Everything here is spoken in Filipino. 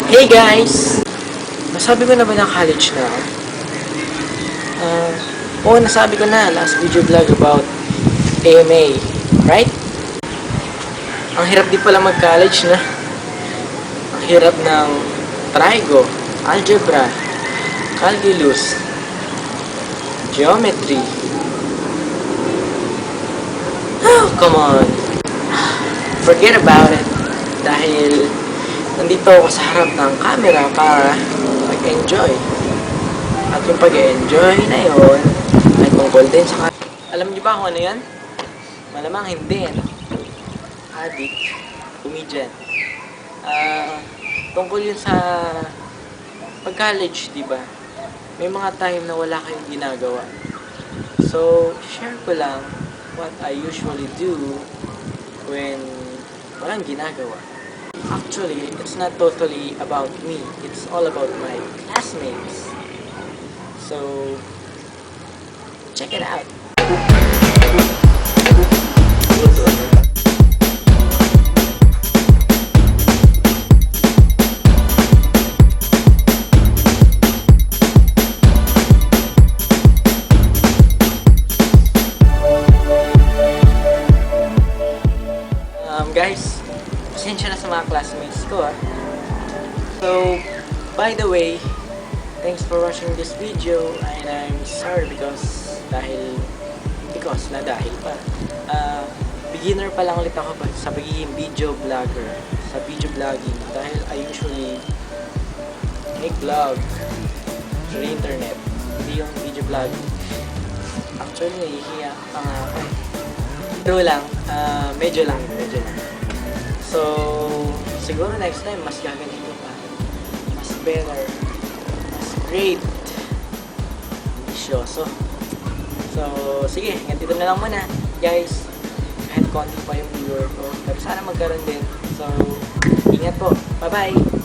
Hey guys! Nasabi ko na ba na college na ako? Oo, nasabi ko na last video vlog about AMA, right? Ang hirap di pala mag-college na. Ang hirap ng trigo, algebra, calculus, geometry. Oh, come on. Forget about it. Dahil nandito ako sa harap ng camera para mag-enjoy. At yung pag-enjoy na yun ay tungkol din sa... Alam niyo ba kung ano yan? Malamang hindi, ano? Addict, comedian. Tungkol yun sa pag-college, di ba? May mga time na wala kayong ginagawa. So, share ko lang what I usually do when walang ginagawa. Actually, it's not totally about me. It's all about my classmates. So, check it out. Guys, pasensya na sa mga classmates ko, ah. So, by the way, thanks for watching this video, and I'm sorry because beginner pa lang ulit ako sa pagiging video vlogger, sa video vlogging, dahil I usually make vlog through the internet, hindi yung video vlogging. Actually, nahihiya pa nga ako eh. Pero lang, medyo lang. So, siguro next time, mas gagaling ko pa. Mas better. Mas great. Ambisyoso. So, sige, ganito na lang muna. Guys, kahit konti pa yung viewer ko. Pero sana magkaroon din. So, ingat po. Bye-bye!